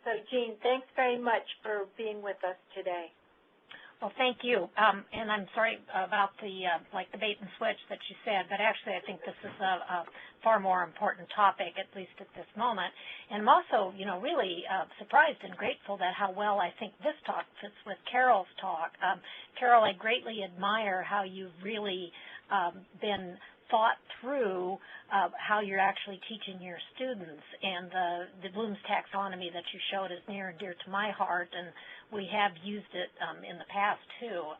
So, Jeanne, thanks very much for being with us today. Well, thank you. And I'm sorry about the the bait and switch that you said, but actually I think this is a far more important topic, at least at this moment. And I'm also, really surprised and grateful that how well I think this talk fits with Carol's talk. Carol, I greatly admire how you've really been thought through how you're actually teaching your students, and the Bloom's taxonomy that you showed is near and dear to my heart, and we have used it in the past too.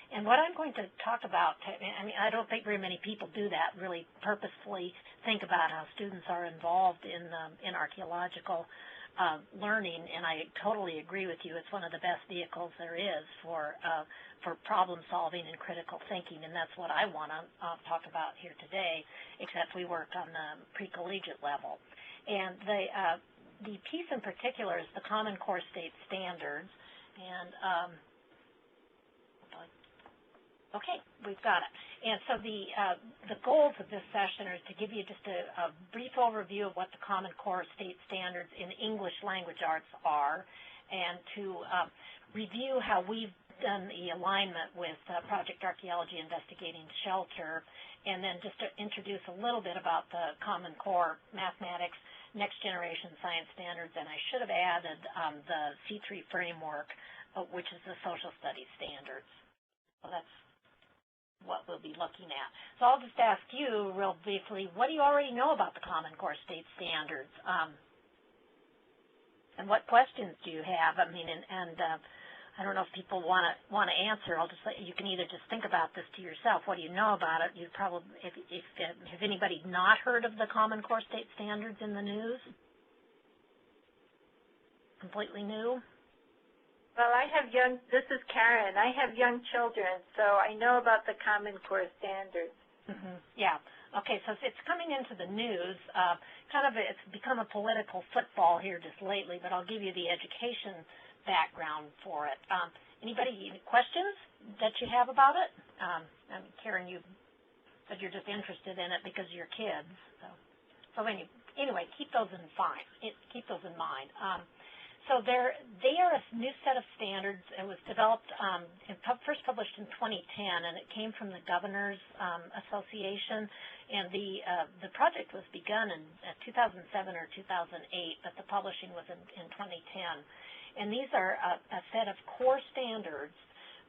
And what I'm going to talk about, I don't think very many people do that, really purposefully think about how students are involved in archaeological learning, and I totally agree with you. It's one of the best vehicles there is for problem solving and critical thinking, and that's what I want to talk about here today, except we work on the pre-collegiate level. And the piece in particular is the Common Core State Standards, and okay, we've got it. And so the goals of this session are to give you just a brief overview of what the Common Core State Standards in English language arts are, and to review how we've done the alignment with Project Archaeology investigating shelter, and then just to introduce a little bit about the Common Core mathematics, next generation science standards, and I should have added the C3 framework, which is the social studies standards. So that's what we'll be looking at. So I'll just ask you real briefly, what do you already know about the Common Core State Standards? And what questions do you have? I don't know if people want to answer. I'll just let you can either just think about this to yourself. What do you know about it? You probably, has anybody not heard of the Common Core State Standards in the news? Completely new? Well, this is Karen. I have young children, so I know about the Common Core Standards. Mm-hmm. Yeah. Okay, so it's coming into the news. It's become a political football here just lately, but I'll give you the education background for it. Any questions that you have about it? Karen, you said you're just interested in it because of your kids. So anyway, keep those in mind. So they are a new set of standards. It was developed first published in 2010, and it came from the Governors Association. And the project was begun in 2007 or 2008, but the publishing was in 2010. And these are a set of core standards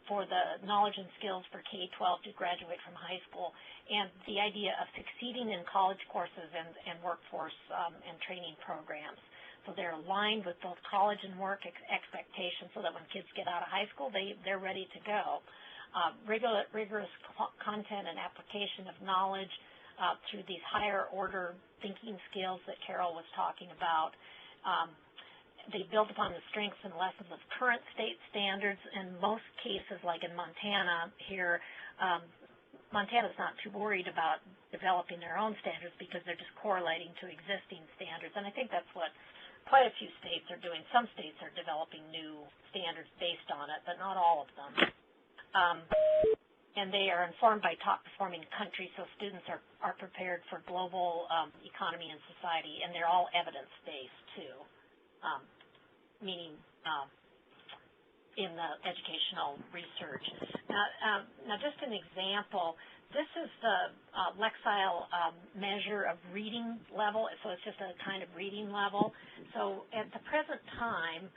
for the knowledge and skills for K-12 to graduate from high school, and the idea of succeeding in college courses and workforce and training programs. So they're aligned with both college and work expectations, so that when kids get out of high school, they're ready to go. Rigorous content and application of knowledge through these higher order thinking skills that Carol was talking about. They build upon the strengths and lessons of current state standards. In most cases, like in Montana here, Montana's not too worried about developing their own standards because they're just correlating to existing standards. And I think that's what quite a few states are doing. Some states are developing new standards based on it, but not all of them. And they are informed by top-performing countries, so students are prepared for global economy and society, and they're all evidence-based, too. Meaning in the educational research. Now, just an example, this is the Lexile measure of reading level, so it's just a kind of reading level. So at the present time,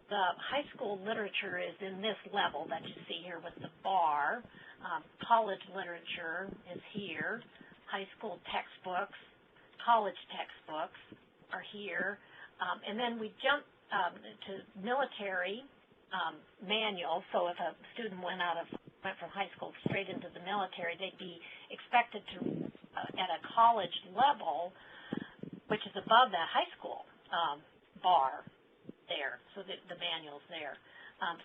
the high school literature is in this level that you see here with the bar. College literature is here. High school textbooks, college textbooks are here. And then we jump to military manual. So if a student went from high school straight into the military, they'd be expected to, at a college level, which is above that high school bar there. So the manual's there.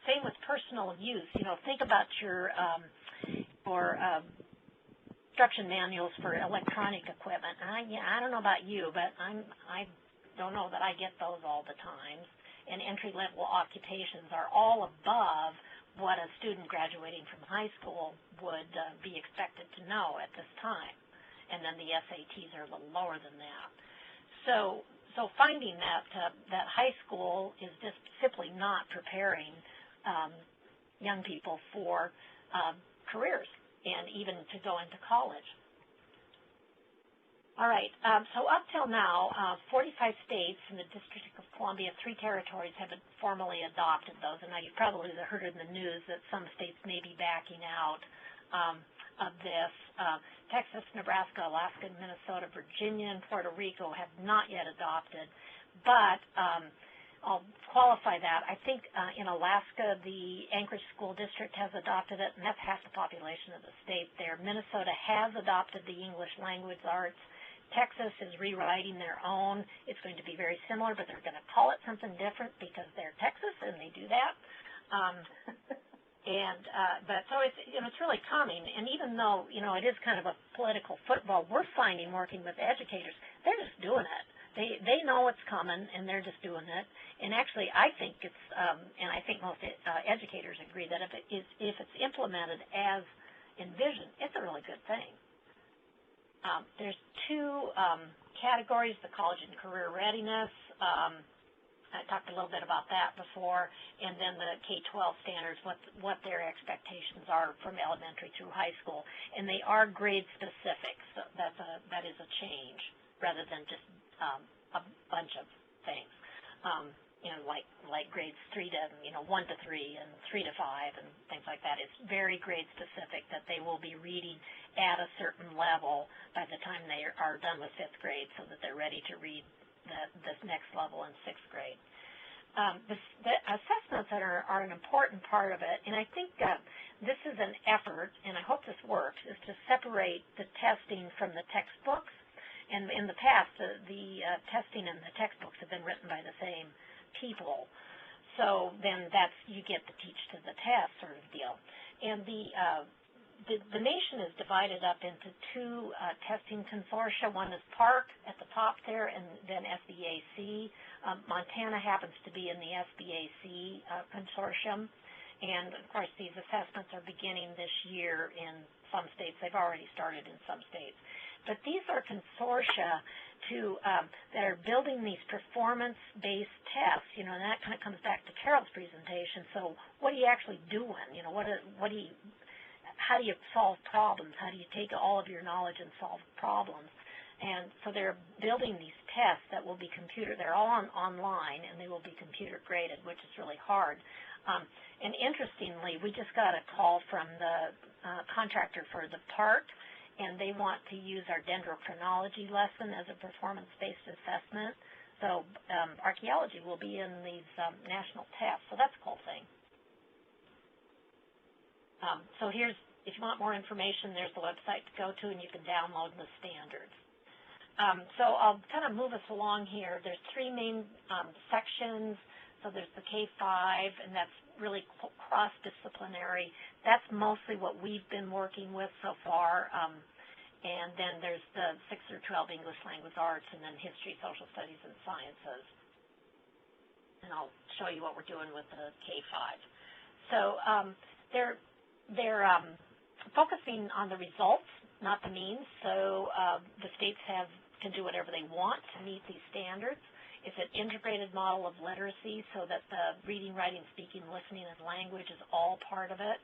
Same with personal use. Think about your instruction manuals for electronic equipment. I don't know about you, but I don't know that I get those all the time. And entry-level occupations are all above what a student graduating from high school would be expected to know at this time. And then the SATs are a little lower than that. So so finding that high school is just simply not preparing young people for careers and even to go into college. All right, so up till now, 45 states in the District of Columbia, 3 territories have formally adopted those, and now you've probably heard in the news that some states may be backing out of this. Texas, Nebraska, Alaska, Minnesota, Virginia, and Puerto Rico have not yet adopted, but I'll qualify that. I think in Alaska, the Anchorage School District has adopted it, and that's half the population of the state there. Minnesota has adopted the English language arts. Texas is rewriting their own. It's going to be very similar, but they're going to call it something different because they're Texas and they do that. But so it's really coming. And even though it is kind of a political football, we're finding working with educators, they're just doing it. They know it's coming, and they're just doing it. And actually, I think it's, and I think most educators agree that if it's implemented as envisioned, it's a really good thing. There's 2 categories: the college and career readiness. I talked a little bit about that before, and then the K-12 standards, what their expectations are from elementary through high school, and they are grade specific. So that is a change rather than just a bunch of things, like grades 1 to 3 and 3 to 5 and things like that. It's very grade specific that they will be reading at a certain level by the time they are done with 5th grade, so that they're ready to read this next level in 6th grade. The assessments that are an important part of it, and I think this is an effort, and I hope this works, is to separate the testing from the textbooks. And in the past, the testing and the textbooks have been written by the same people. So then you get the teach to the test sort of deal. And the nation is divided up into 2 testing consortia. One is PARC at the top there, and then SBAC. Montana happens to be in the SBAC consortium. And, of course, these assessments are beginning this year in some states. They've already started in some states. But these are consortia that are building these performance-based tests, and that kind of comes back to Carol's presentation. So what are you actually doing? How do you solve problems? How do you take all of your knowledge and solve problems? And so they're building these tests that will be they're all online, and they will be computer graded, which is really hard. And interestingly, we just got a call from the contractor for the PARC, and they want to use our dendrochronology lesson as a performance-based assessment. So archaeology will be in these national tests, so that's a cool thing. So if you want more information, there's the website to go to, and you can download the standards. So I'll kind of move us along here. There's 3 main sections. So there's the K-5, and that's really cross-disciplinary. That's mostly what we've been working with so far. And then there's the 6 through 12 English language arts, and then history, social studies, and sciences. And I'll show you what we're doing with the K-5. So they're focusing on the results, not the means. So the states can do whatever they want to meet these standards. It's an integrated model of literacy so that the reading, writing, speaking, listening, and language is all part of it.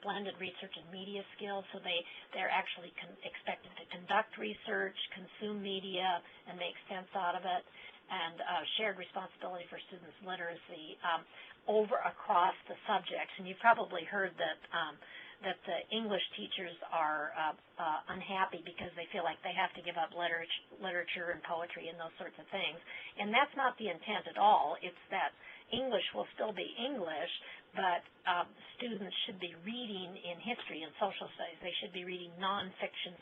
Blended research and media skills, so they're actually expected to conduct research, consume media, and make sense out of it, and shared responsibility for students' literacy across the subjects. And you've probably heard that the English teachers are unhappy because they feel like they have to give up literature and poetry and those sorts of things. And that's not the intent at all. It's that English will still be English, but students should be reading in history and social studies. They should be reading nonfiction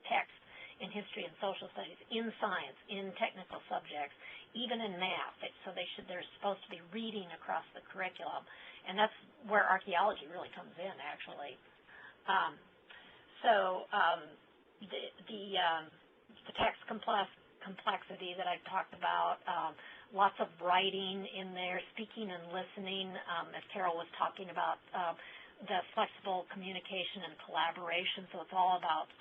text in history and social studies, in science, in technical subjects, even in math. So they're supposed to be reading across the curriculum. And that's where archaeology really comes in, actually. The text complexity that I've talked about, lots of writing in there, speaking and listening, as Carol was talking about, the flexible communication and collaboration. So it's all about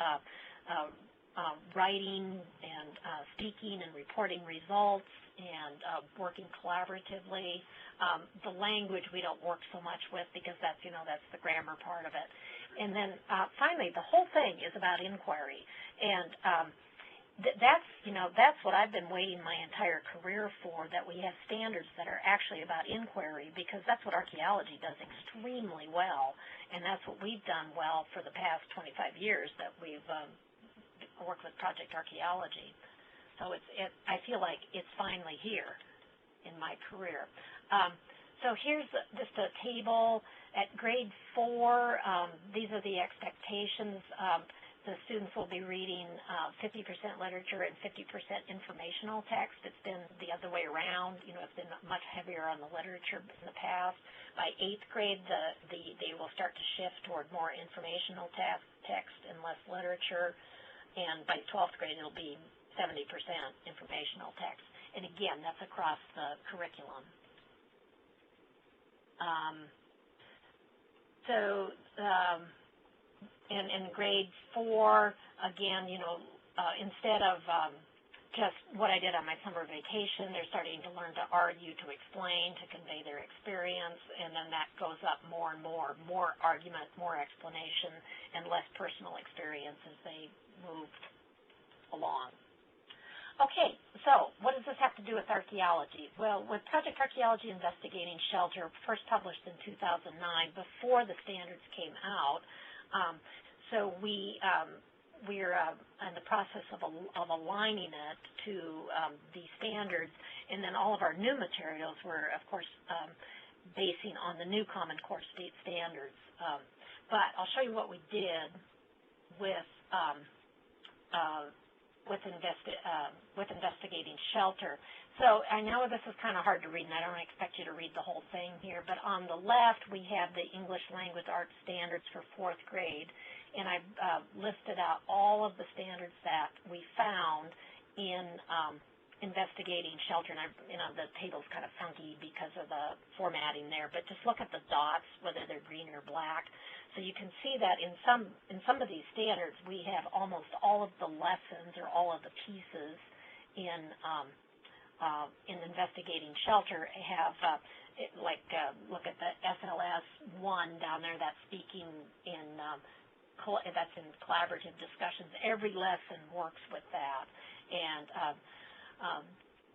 writing and speaking and reporting results and working collaboratively. The language we don't work so much with because that's the grammar part of it. And then finally, the whole thing is about inquiry. And that's what I've been waiting my entire career for, that we have standards that are actually about inquiry, because that's what archaeology does extremely well, and that's what we've done well for the past 25 years that we've worked with Project Archaeology. So I feel like it's finally here in my career. So here's just a table at grade 4. These are the expectations. The students will be reading 50% literature and 50% informational text. It's been the other way around. It's been much heavier on the literature in the past. By 8th grade, they will start to shift toward more informational text and less literature. And by 12th grade, it'll be 70% informational text. And again, that's across the curriculum. In grade 4, again, instead of just what I did on my summer vacation, they're starting to learn to argue, to explain, to convey their experience, and then that goes up more and more argument, more explanation, and less personal experience as they move along. Okay, so what does this have to do with archaeology? Well, with Project Archaeology Investigating Shelter, first published in 2009, before the standards came out, so we're in the process of aligning it to these standards, and then all of our new materials were, of course, basing on the new Common Core State standards. But I'll show you what we did with Investigating Shelter. So I know this is kind of hard to read, and I don't expect you to read the whole thing here, but on the left we have the English Language Arts Standards for 4th grade, and I've listed out all of the standards that we found in Investigating Shelter. And the table's kind of funky because of the formatting there, but just look at the dots, whether they're green or black. So you can see that in some of these standards, we have almost all of the lessons or all of the pieces in Investigating Shelter have look at the SLS 1 down there. That's speaking that's in collaborative discussions. Every lesson works with that, and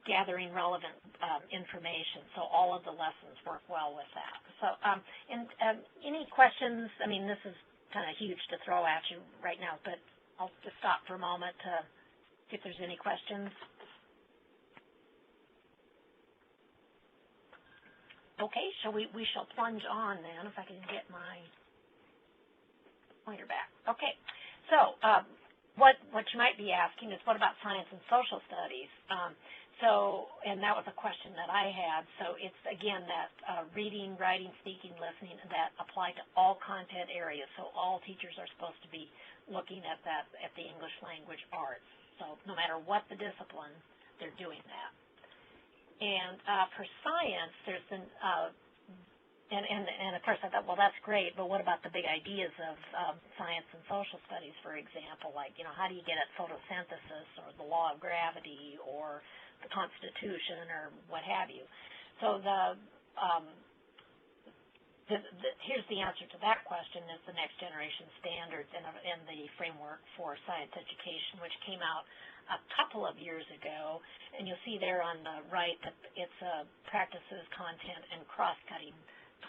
gathering relevant information. So all of the lessons work well with that. So, any questions? I mean, this is kind of huge to throw at you right now, but I'll just stop for a moment to see if there's any questions. Okay, so we shall plunge on then, if I can get my pointer back. Okay, so what you might be asking is, what about science and social studies? And that was a question that I had. So it's, again, that reading, writing, speaking, listening, that apply to all content areas. So all teachers are supposed to be looking at the English language arts. So no matter what the discipline, they're doing that. And for science, there's been, and of course I thought, well, that's great, but what about the big ideas of science and social studies, for example, like, how do you get at photosynthesis or the law of gravity or the Constitution or what have you? So here's the answer to that question, is the Next Generation Standards and the Framework for Science Education, which came out a couple of years ago, and you'll see there on the right that it's practices, content, and cross-cutting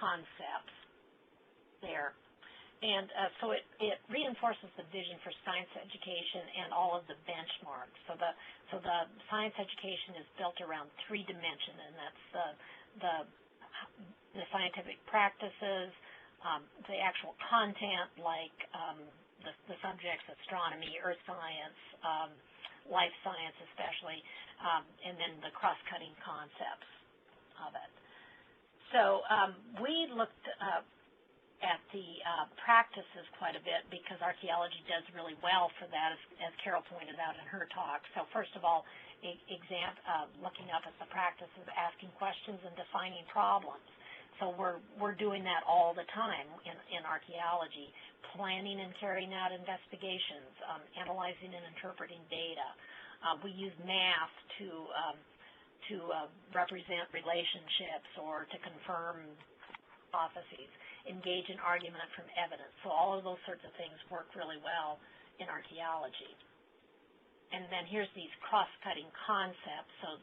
concepts there. And so it reinforces the vision for science education and all of the benchmarks. So the science education is built around 3 dimensions, and that's the scientific practices, the actual content, like the subjects, astronomy, earth science, life science especially, and then the cross-cutting concepts of it. So we looked at the practices quite a bit, because archaeology does really well for that, as Carol pointed out in her talk. So first of all, looking up at the practices, asking questions and defining problems. So we're doing that all the time in archaeology, planning and carrying out investigations, analyzing and interpreting data. We use math to represent relationships or to confirm hypotheses, engage in argument from evidence. So all of those sorts of things work really well in archaeology. And then here's these cross-cutting concepts, so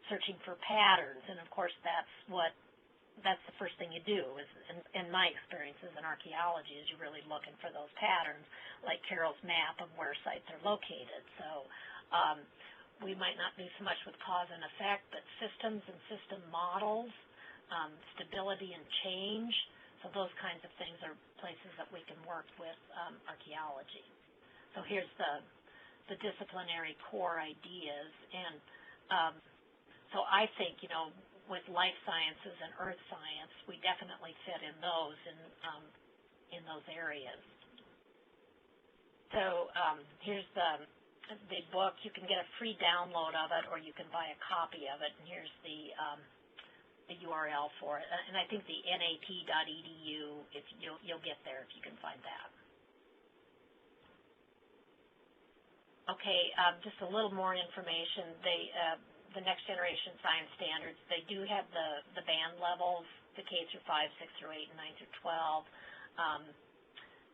searching for patterns, and of course that's the first thing you do, is in my experiences in archaeology, is you're really looking for those patterns, like Carol's map of where sites are located. So we might not do so much with cause and effect, but systems and system models, stability and change, so those kinds of things are places that we can work with archaeology. So here's the disciplinary core ideas, and so I think, with life sciences and earth science, we definitely fit in those those areas. So here's the book. You can get a free download of it, or you can buy a copy of it. And here's the URL for it. And I think the nap.edu. If you'll get there if you can find that. Okay, just a little more information. The next generation science standards, they do have the band levels, the K through 5, 6 through 8, and 9 through 12.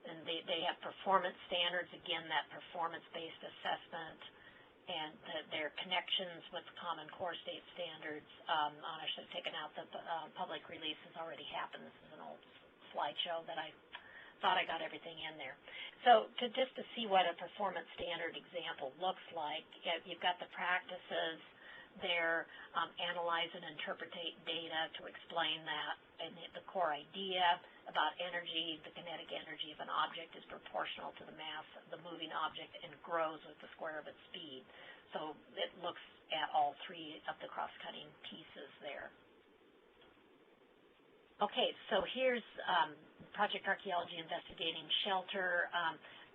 And they have performance standards, again, that performance-based assessment, and their connections with Common Core state standards. I should have taken out that the public release has already happened. This is an old slideshow that I thought I got everything in there. So just to see what a performance standard example looks like, you've got the practices there, analyze and interpret data to explain that, and the core idea about energy, the kinetic energy of an object is proportional to the mass of the moving object and grows with the square of its speed. So it looks at all three of the cross-cutting pieces there. Okay, so here's Project Archaeology investigating shelter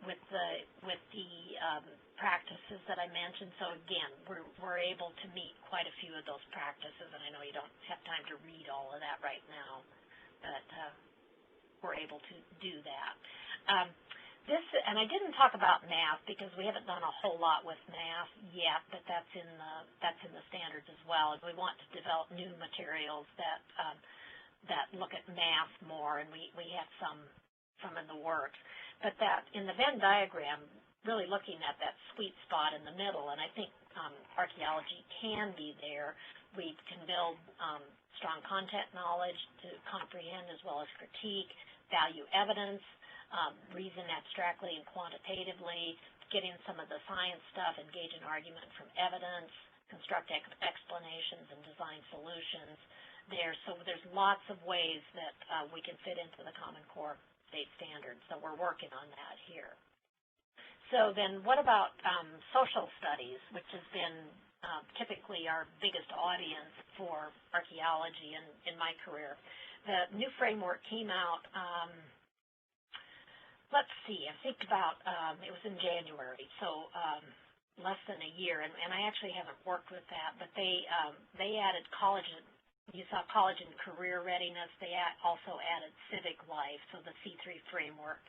with the practices that I mentioned. So again, we're able to meet quite a few of those practices, and I know you don't have time to read all of that right now, but we're able to do that. And I didn't talk about math because we haven't done a whole lot with math yet, but that's in the standards as well. And we want to develop new materials that look at math more, and we have some in the works. But that in the Venn diagram, really looking at that sweet spot in the middle, and I think archaeology can be there. We can build strong content knowledge to comprehend as well as critique, value evidence, reason abstractly and quantitatively, get in some of the science stuff, engage in argument from evidence, construct explanations and design solutions there. So there's lots of ways that we can fit into the Common Core state standards. So we're working on that here. So then what about social studies, which has been typically our biggest audience for archaeology in my career. The new framework came out, let's see, I think about, it was in January, so less than a year, and I actually haven't worked with that, but they added college, you saw college and career readiness, they also added civic life, so the C3 framework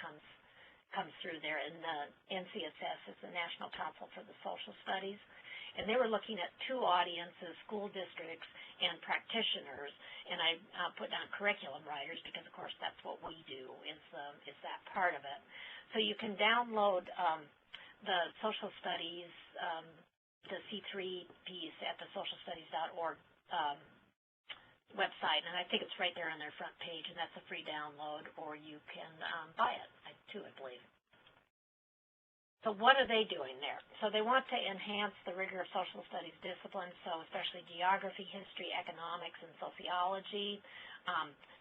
comes through there, and the NCSS is the National Council for the Social Studies, and they were looking at two audiences, school districts and practitioners, and I put down curriculum writers because, of course, that's what we do is that part of it. So you can download the social studies, the C3 piece at the socialstudies.org website, and I think it's right there on their front page, and that's a free download, or you can buy it, too, I believe. So what are they doing there? So they want to enhance the rigor of social studies disciplines, so especially geography, history, economics, and sociology,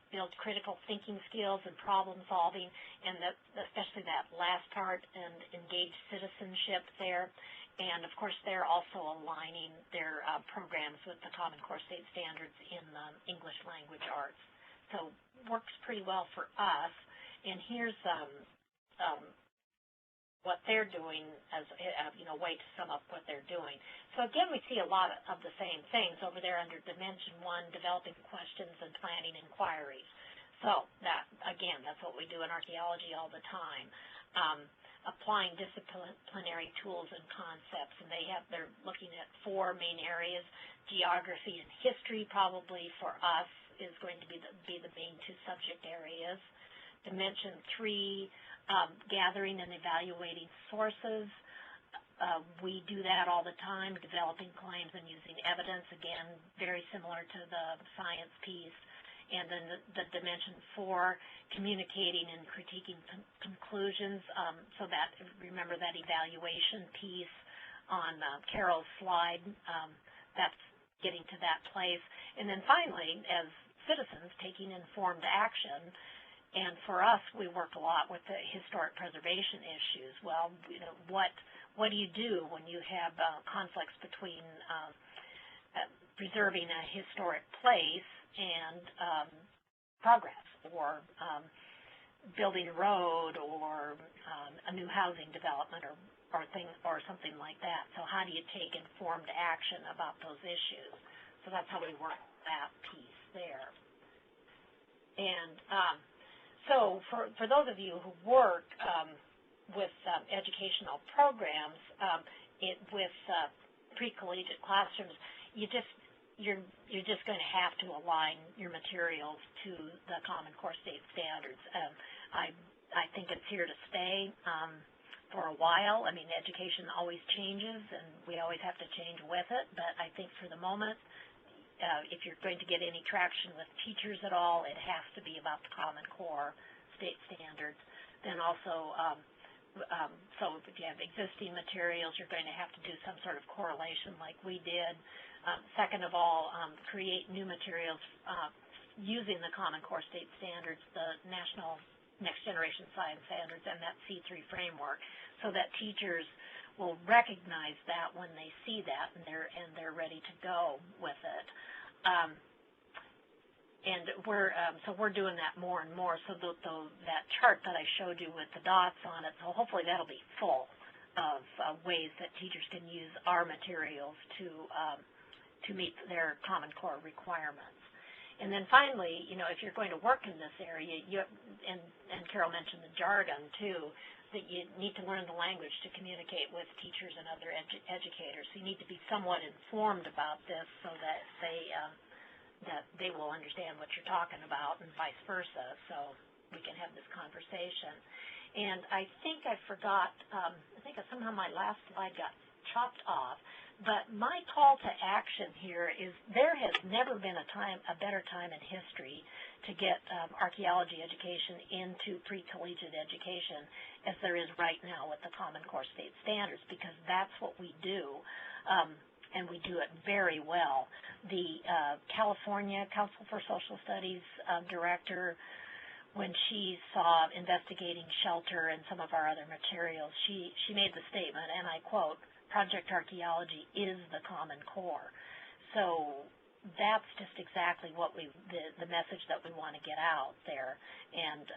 build critical thinking skills and problem solving, and especially that last part, and engage citizenship there. And, of course, they're also aligning their programs with the Common Core state standards in English language arts. So works pretty well for us. And here's what they're doing as, a way to sum up what they're doing. So again, we see a lot of the same things over there under Dimension 1, developing questions and planning inquiries. So that, again, that's what we do in archaeology all the time. Applying disciplinary tools and concepts, and they're looking at 4 main areas. Geography and history probably for us is going to be the main 2 subject areas. Dimension 3, gathering and evaluating sources. We do that all the time, developing claims and using evidence, again, very similar to the science piece. And then the Dimension 4, communicating and critiquing conclusions. So that, remember that evaluation piece on Carol's slide, that's getting to that place. And then finally, as citizens, taking informed action. And for us, we work a lot with the historic preservation issues. Well, what do you do when you have conflicts between preserving a historic place and progress, or building a road, or a new housing development, or something like that? So how do you take informed action about those issues? So that's how we work that piece there. And so for those of you who work with educational programs, with pre-collegiate classrooms, you're just going to have to align your materials to the Common Core State Standards. I think it's here to stay for a while. I mean, education always changes, and we always have to change with it. But I think for the moment, if you're going to get any traction with teachers at all, it has to be about the Common Core State Standards. Then also, so if you have existing materials, you're going to have to do some sort of correlation like we did. Second of all, create new materials using the Common Core State Standards, the National Next Generation Science Standards, and that C3 framework, so that teachers will recognize that when they see that, and they're ready to go with it. And we're doing that more and more. So that chart that I showed you with the dots on it, so hopefully that'll be full of ways that teachers can use our materials to meet their Common Core requirements. And then finally, if you're going to work in this area, and Carol mentioned the jargon too, that you need to learn the language to communicate with teachers and other educators. So you need to be somewhat informed about this so that they will understand what you're talking about, and vice versa, so we can have this conversation. And I think I forgot, I think somehow my last slide got chopped off, but my call to action here is there has never been a better time in history to get archaeology education into pre-collegiate education as there is right now with the Common Core State Standards, because that's what we do. And we do it very well. The California Council for Social Studies director, when she saw investigating shelter and some of our other materials, she made the statement, and I quote, "Project Archaeology is the Common Core." So that's just exactly what the message that we want to get out there, and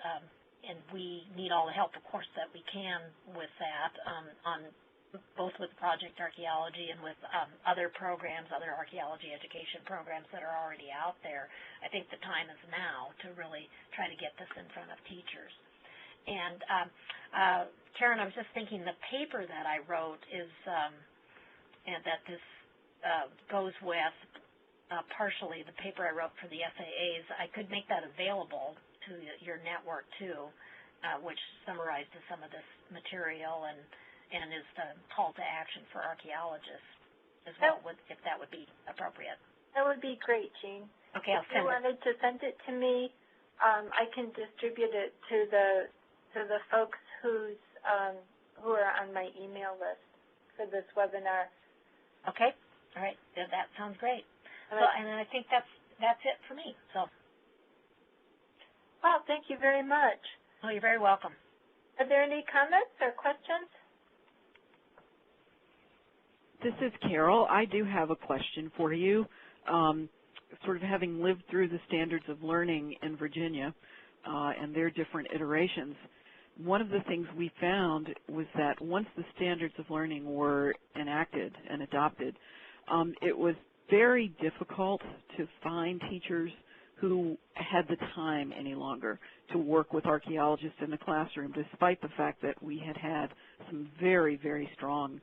we need all the help, of course, that we can with that, on both with Project Archaeology and with other programs, other archaeology education programs that are already out there. I think the time is now to really try to get this in front of teachers. And Karen, I was just thinking the paper that I wrote is, and that this goes with partially the paper I wrote for the SAAs. I could make that available to your network too, which summarizes some of this material and is the call to action for archaeologists as well, if that would be appropriate. That would be great, Jeanne. Okay, I'll send it. If you wanted to send it to me, I can distribute it to the folks who are on my email list for this webinar. Okay, all right, that sounds great. So, and I think that's it for me. So. Well, thank you very much. Oh, you're very welcome. Are there any comments or questions? This is Carol. I do have a question for you. Sort of having lived through the standards of learning in Virginia and their different iterations, one of the things we found was that once the standards of learning were enacted and adopted, it was very difficult to find teachers who had the time any longer to work with archaeologists in the classroom, despite the fact that we had had some very, very strong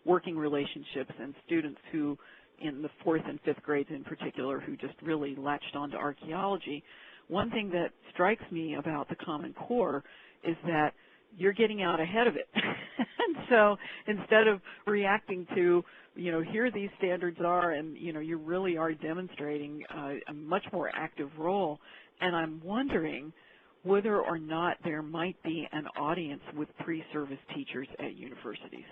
working relationships and students who, in the 4th and 5th grades in particular, who just really latched onto archaeology. One thing that strikes me about the Common Core is that you're getting out ahead of it. And so instead of reacting to, here these standards are, and, you really are demonstrating a much more active role. And I'm wondering whether or not there might be an audience with pre-service teachers at universities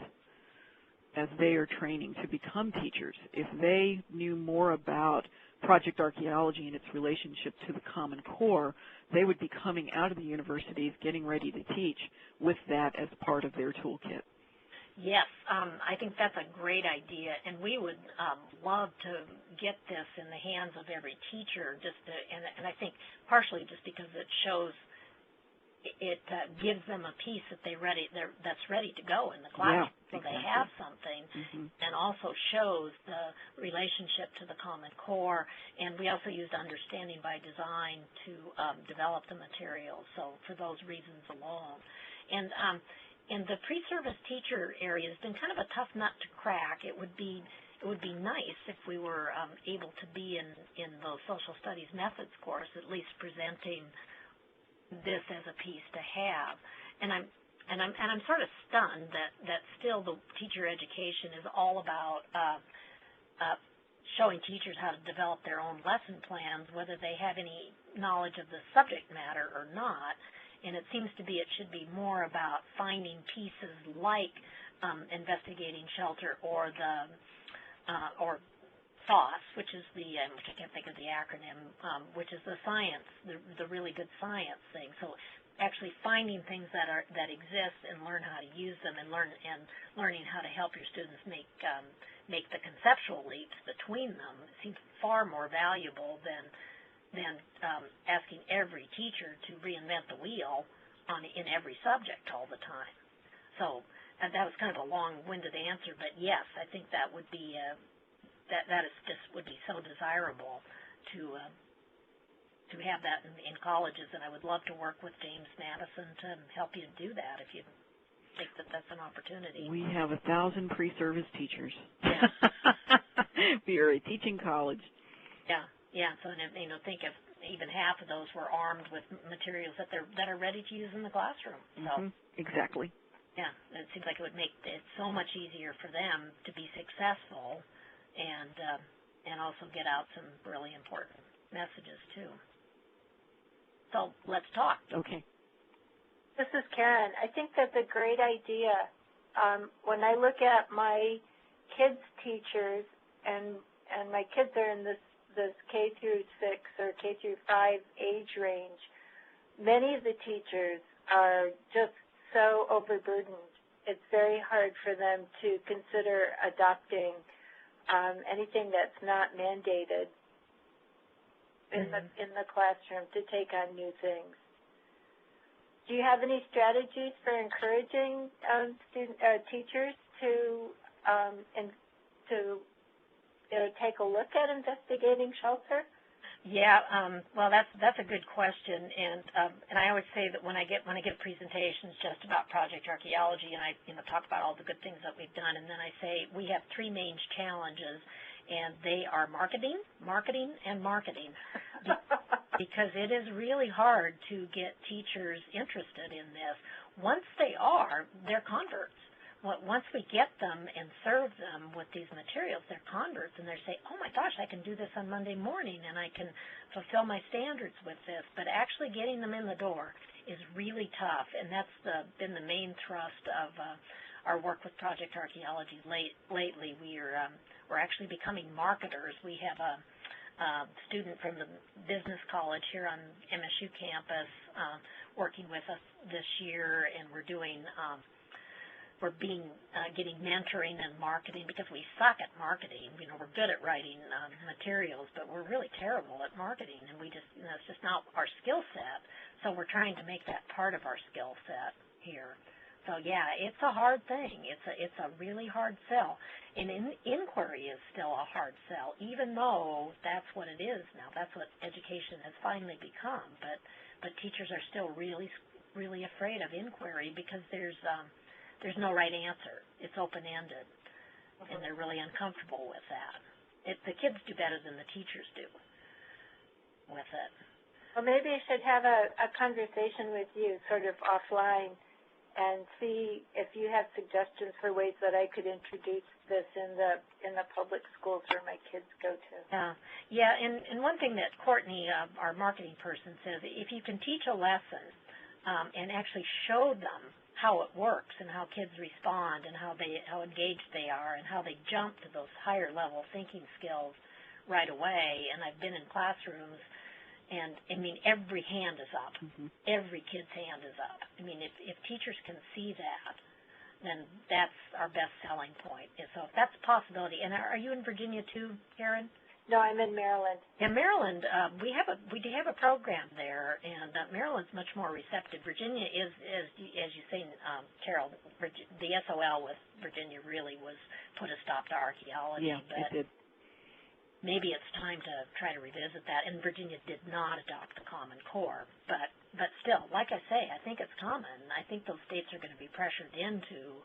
as they are training to become teachers. If they knew more about Project Archaeology and its relationship to the Common Core, they would be coming out of the universities getting ready to teach with that as part of their toolkit. Yes, I think that's a great idea, and we would love to get this in the hands of every teacher. And I think partially just because it shows, it gives them a piece that's ready to go in the classroom, so exactly. They have something, and also shows the relationship to the Common Core. And we also used understanding by design to develop the material. So for those reasons alone, and the pre-service teacher area has been kind of a tough nut to crack. It would be nice if we were able to be in the social studies methods course, at least presenting this as a piece to have. And I'm sort of stunned that still the teacher education is all about showing teachers how to develop their own lesson plans, whether they have any knowledge of the subject matter or not. And it seems to be it should be more about finding pieces like investigating shelter or or SOS, which is which I can't think of the acronym, which is the science, the really good science thing. So actually finding things that exist and learn how to use them, and learning how to help your students make the conceptual leaps between them seems far more valuable than asking every teacher to reinvent the wheel in every subject all the time. So that was kind of a long-winded answer, but yes, I think that would be would be so desirable to have that in colleges, and I would love to work with James Madison to help you do that if you think that that's an opportunity. We have 1,000 pre-service teachers. Yeah. We are a teaching college. Yeah. So think if even half of those were armed with materials that are ready to use in the classroom. So exactly. Yeah, it seems like it would make it so much easier for them to be successful, and also get out some really important messages too. So let's talk. Okay. This is Karen. I think that's a great idea. When I look at my kids' teachers, and my kids are in this K through 6 or K through 5 age range, many of the teachers are just so overburdened. It's very hard for them to consider adopting anything that's not mandated in the classroom, to take on new things. Do you have any strategies for encouraging teachers to take a look at investigating shelter? Yeah, well, that's a good question, and I always say that when I get presentations just about Project Archaeology, and I talk about all the good things that we've done, and then I say we have three main challenges, and they are marketing, and marketing, because it is really hard to get teachers interested in this. Once they are, they're converts. Once we get them and serve them with these materials, they're converts, and they say, oh my gosh, I can do this on Monday morning, and I can fulfill my standards with this. But actually getting them in the door is really tough, and that's been the main thrust of our work with Project Archaeology lately. We're actually becoming marketers. We have a student from the business college here on MSU campus working with us this year, and we're doing getting mentoring and marketing because we suck at marketing. You know, we're good at writing materials, but we're really terrible at marketing, and we just, you know, it's just not our skill set. So we're trying to make that part of our skill set here. So yeah, it's a hard thing. It's a really hard sell, and inquiry is still a hard sell, even though that's what it is now. That's what education has finally become. But teachers are still really afraid of inquiry because there's no right answer. It's open-ended, and they're really uncomfortable with that. The kids do better than the teachers do with it. Well, maybe I should have a conversation with you sort of offline and see if you have suggestions for ways that I could introduce this in the public schools where my kids go to. Yeah, and one thing that Courtney, our marketing person, says, if you can teach a lesson and actually show them how it works and how kids respond and how engaged they are and how they jump to those higher level thinking skills right away. And I've been in classrooms, and I mean, every hand is up. Every kid's hand is up. I mean, if teachers can see that, then that's our best selling point. And so if that's a possibility, and are you in Virginia too, Karen? No, I'm in Maryland. In Maryland, we have a program there, and Maryland's much more receptive. Virginia is, as you say, Carol, the SOL with Virginia really put a stop to archaeology. Yeah, it did. Maybe it's time to try to revisit that. And Virginia did not adopt the Common Core, but still, like I say, I think it's common. I think those states are going to be pressured into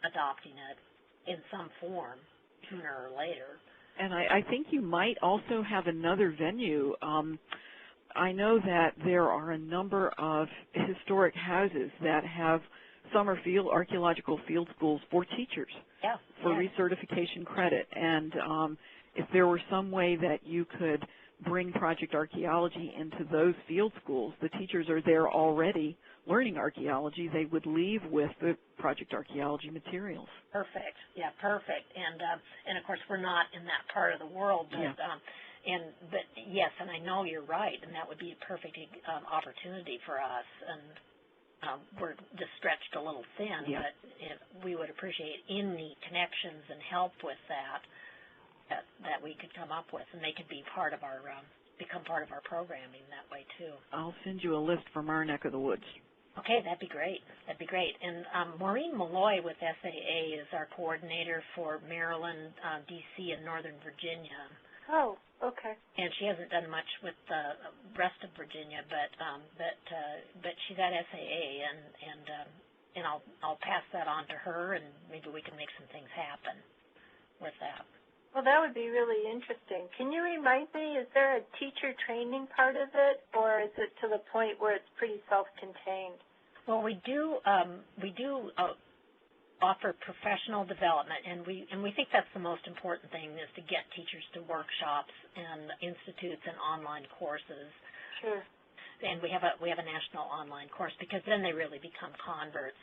adopting it in some form sooner or later. And I think you might also have another venue. I know that there are a number of historic houses that have summer archaeological field schools for teachers for recertification credit. And if there were some way that you could bring Project Archaeology into those field schools, the teachers are there already learning archaeology. They would leave with the Project Archaeology materials. Perfect. Yeah, perfect. And of course, we're not in that part of the world, but but yes, and I know you're right, and that would be a perfect opportunity for us. And we're just stretched a little thin, but we would appreciate any connections and help with that we could come up with, and they could be part of our become part of our programming that way too. I'll send you a list from our neck of the woods. Okay, that'd be great. That'd be great. And Maureen Malloy with SAA is our coordinator for Maryland, D.C., and Northern Virginia. Oh, okay. And she hasn't done much with the rest of Virginia, but she's at SAA, and I'll pass that on to her, and maybe we can make some things happen with that. Well, that would be really interesting. Can you remind me, is there a teacher training part of it, or is it to the point where it's pretty self-contained? Well, we do offer professional development, and we think that's the most important thing, is to get teachers to workshops and institutes and online courses. Sure. And we have a national online course, because then they really become converts.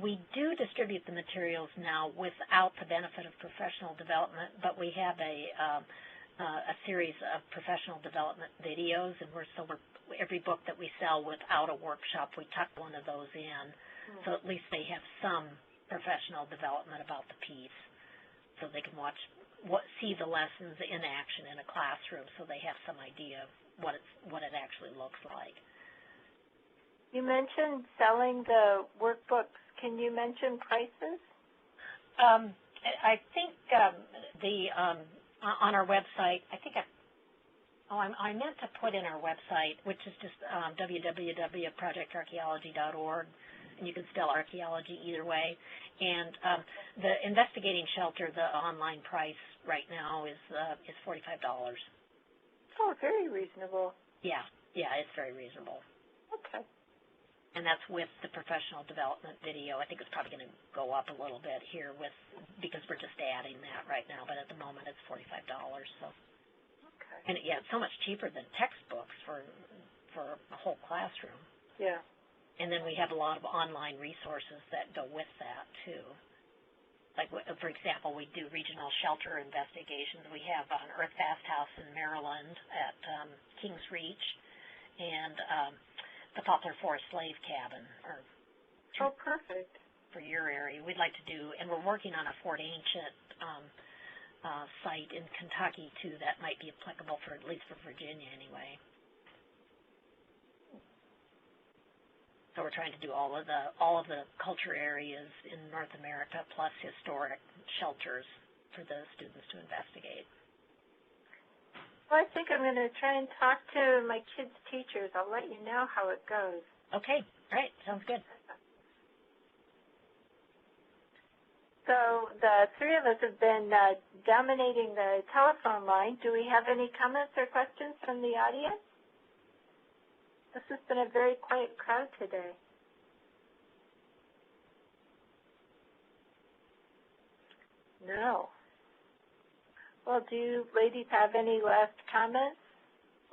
We do distribute the materials now without the benefit of professional development, but we have a series of professional development videos, and every book that we sell without a workshop, we tuck one of those in, so at least they have some professional development about the piece, so they can see the lessons in action in a classroom, so they have some idea of what it actually looks like. You mentioned selling the workbooks. Can you mention prices? I think on our website, I meant to put in our website, which is just www.projectarchaeology.org, and you can spell archaeology either way. And the investigating shelter, the online price right now is $45. Oh, very reasonable. Yeah, it's very reasonable. Okay. And that's with the professional development video. I think it's probably going to go up a little bit here because we're just adding that right now, but at the moment it's $45. So. Okay. And it's so much cheaper than textbooks for a whole classroom. Yeah. And then we have a lot of online resources that go with that too. Like, for example, we do regional shelter investigations. We have an Earth Fast House in Maryland at Kings Reach, and the Poplar Forest Slave Cabin. Oh, perfect. for your area. We'd like to do, and we're working on a Fort Ancient site in Kentucky too that might be applicable for, at least for Virginia anyway. So we're trying to do all of the culture areas in North America plus historic shelters for those students to investigate. Well, I think I'm going to try and talk to my kids' teachers. I'll let you know how it goes. Okay, all right, sounds good. So the three of us have been dominating the telephone line. Do we have any comments or questions from the audience? This has been a very quiet crowd today. No. Well, do you ladies have any last comments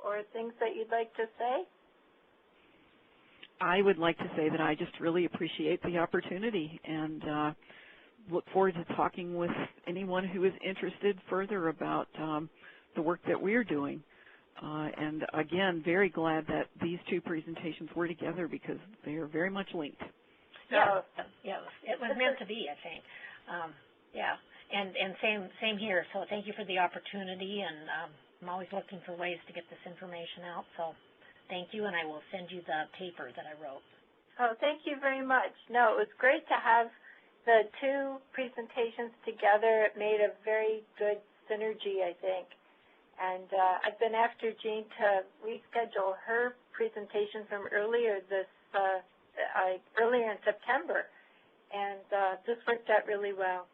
or things that you'd like to say? I would like to say that I just really appreciate the opportunity and look forward to talking with anyone who is interested further about the work that we're doing. And again, very glad that these two presentations were together because they are very much linked. Yeah, it was meant to be, I think. Yeah, and same here. So thank you for the opportunity, and I'm always looking for ways to get this information out. So thank you, and I will send you the paper that I wrote. Oh, thank you very much. No, it was great to have the two presentations together. It made a very good synergy, I think. And I've been after Jeanne to reschedule her presentation from earlier in September, and this worked out really well.